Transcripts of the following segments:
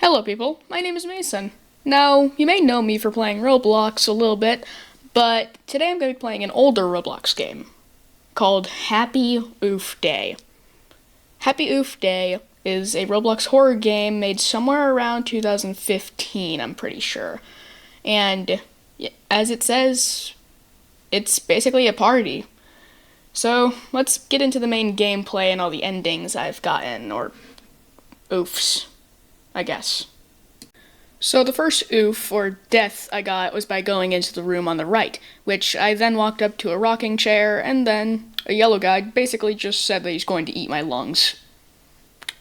Hello people, my name is Mason. Now, you may know me for playing Roblox a little bit, but today I'm going to be playing an older Roblox game called Happy Oofday. Happy Oofday is a Roblox horror game made somewhere around 2015, I'm pretty sure. And as it says, it's basically a party. So, let's get into the main gameplay and all the endings I've gotten, or oofs, I guess. So the first oof, or death, I got was by going into the room on the right, which I then walked up to a rocking chair, and then a yellow guy basically just said that he's going to eat my lungs.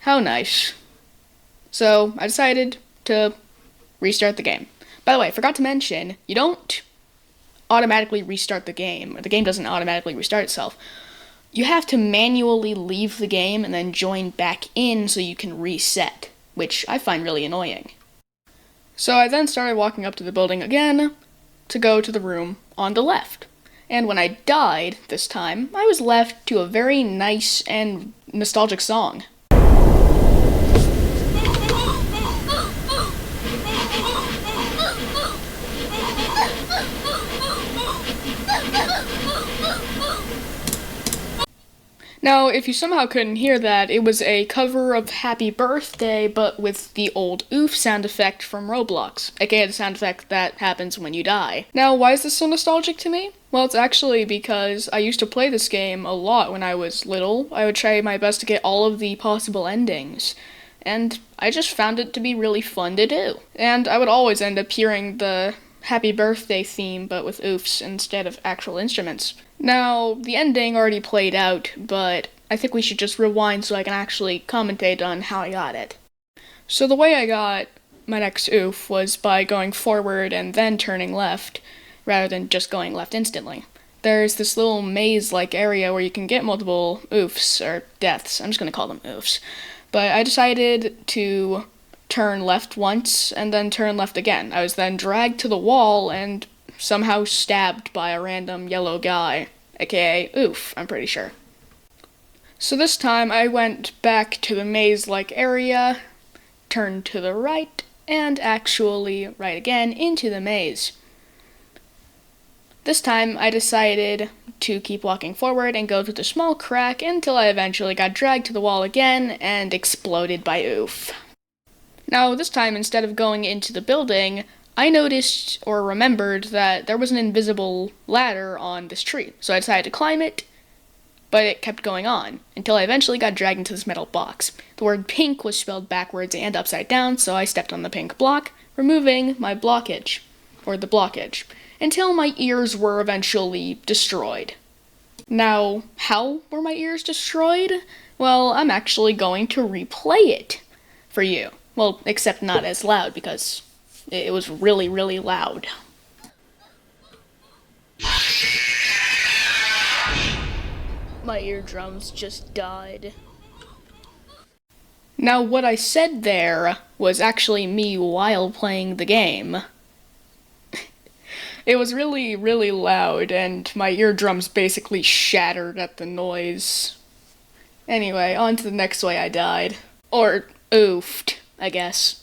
How nice. So I decided to restart the game. By the way, I forgot to mention, you don't automatically restart the game, or the game doesn't automatically restart itself. You have to manually leave the game and then join back in so you can reset, which I find really annoying. So I then started walking up to the building again to go to the room on the left. And when I died this time, I was left to a very nice and nostalgic song. Now, if you somehow couldn't hear that, it was a cover of Happy Birthday, but with the old oof sound effect from Roblox, aka the sound effect that happens when you die. Now, why is this so nostalgic to me? Well, it's actually because I used to play this game a lot when I was little. I would try my best to get all of the possible endings, and I just found it to be really fun to do. And I would always end up hearing the Happy Birthday theme, but with oofs instead of actual instruments. Now, the ending already played out, but I think we should just rewind so I can actually commentate on how I got it. So the way I got my next oof was by going forward and then turning left, rather than just going left instantly. There's this little maze-like area where you can get multiple oofs, or deaths, I'm just gonna call them oofs. But I decided to turn left once, and then turn left again. I was then dragged to the wall and somehow stabbed by a random yellow guy, aka oof, I'm pretty sure. So this time I went back to the maze-like area, turned to the right, and actually right again into the maze. This time I decided to keep walking forward and go through the small crack until I eventually got dragged to the wall again and exploded by oof. Now this time, instead of going into the building, I noticed or remembered that there was an invisible ladder on this tree, so I decided to climb it, but it kept going on, until I eventually got dragged into this metal box. The word pink was spelled backwards and upside down, so I stepped on the pink block, removing my blockage, or the blockage, until my ears were eventually destroyed. Now, how were my ears destroyed? Well, I'm actually going to replay it for you. Well, except not as loud, because it was really, really loud. My eardrums just died. Now, what I said there was actually me while playing the game. It was really, really loud, and my eardrums basically shattered at the noise. Anyway, on to the next way I died. Or oofed, I guess.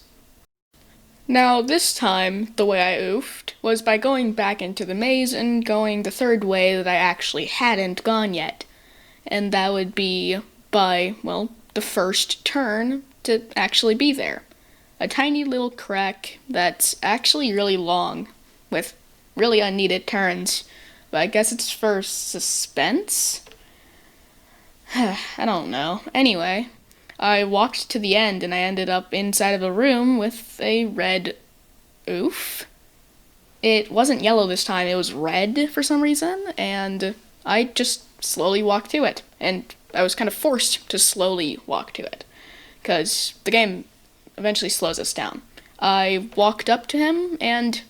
Now, this time, the way I oofed was by going back into the maze and going the third way that I actually hadn't gone yet. And that would be by, well, the first turn to actually be there. A tiny little crack that's actually really long, with really unneeded turns. But I guess it's for suspense? I don't know. Anyway, I walked to the end and I ended up inside of a room with a red oof. It wasn't yellow this time, it was red for some reason, and I just slowly walked to it. And I was kind of forced to slowly walk to it, because the game eventually slows us down. I walked up to him and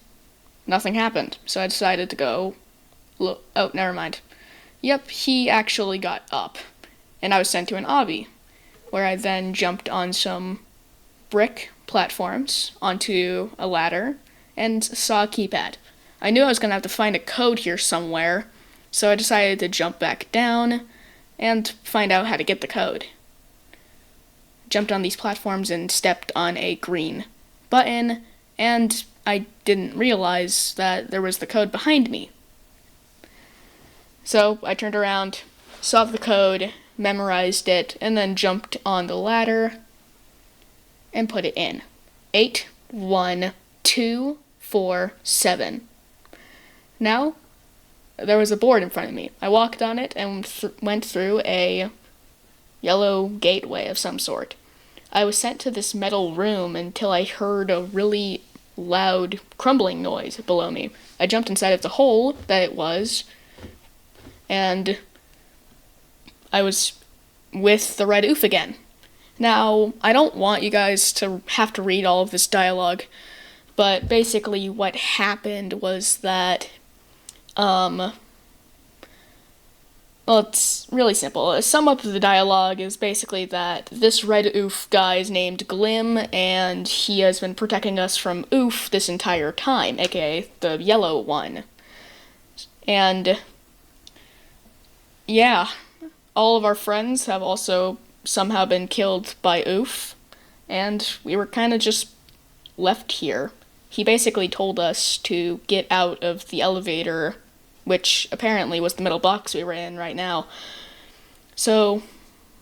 nothing happened, so I decided to go oh, never mind. Yep, he actually got up, and I was sent to an obby, where I then jumped on some brick platforms onto a ladder and saw a keypad. I knew I was going to have to find a code here somewhere, so I decided to jump back down and find out how to get the code. Jumped on these platforms and stepped on a green button, and I didn't realize that there was the code behind me. So I turned around, saw the code, memorized it, and then jumped on the ladder and put it in. 81247. Now, there was a board in front of me. I walked on it and went through a yellow gateway of some sort. I was sent to this metal room until I heard a really loud crumbling noise below me. I jumped inside of the hole that it was, and I was with the red oof again. Now, I don't want you guys to have to read all of this dialogue, but basically what happened was that, well, it's really simple. A sum up of the dialogue is basically that this red oof guy is named Glim, and he has been protecting us from oof this entire time, aka the yellow one. And yeah, all of our friends have also somehow been killed by oof, and we were kind of just left here. He basically told us to get out of the elevator, which apparently was the middle box we were in right now. So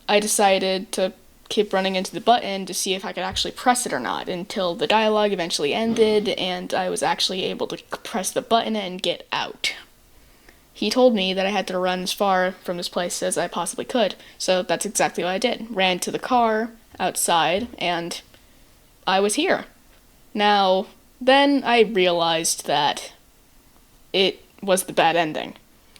I decided to keep running into the button to see if I could actually press it or not, until the dialogue eventually ended and I was actually able to press the button and get out. He told me that I had to run as far from this place as I possibly could, so that's exactly what I did. Ran to the car outside, and I was here. Now, then I realized that it was the bad ending.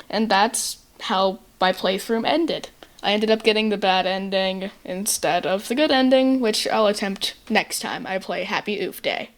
And that's how my playthrough ended. I ended up getting the bad ending instead of the good ending, which I'll attempt next time I play Happy Oofday.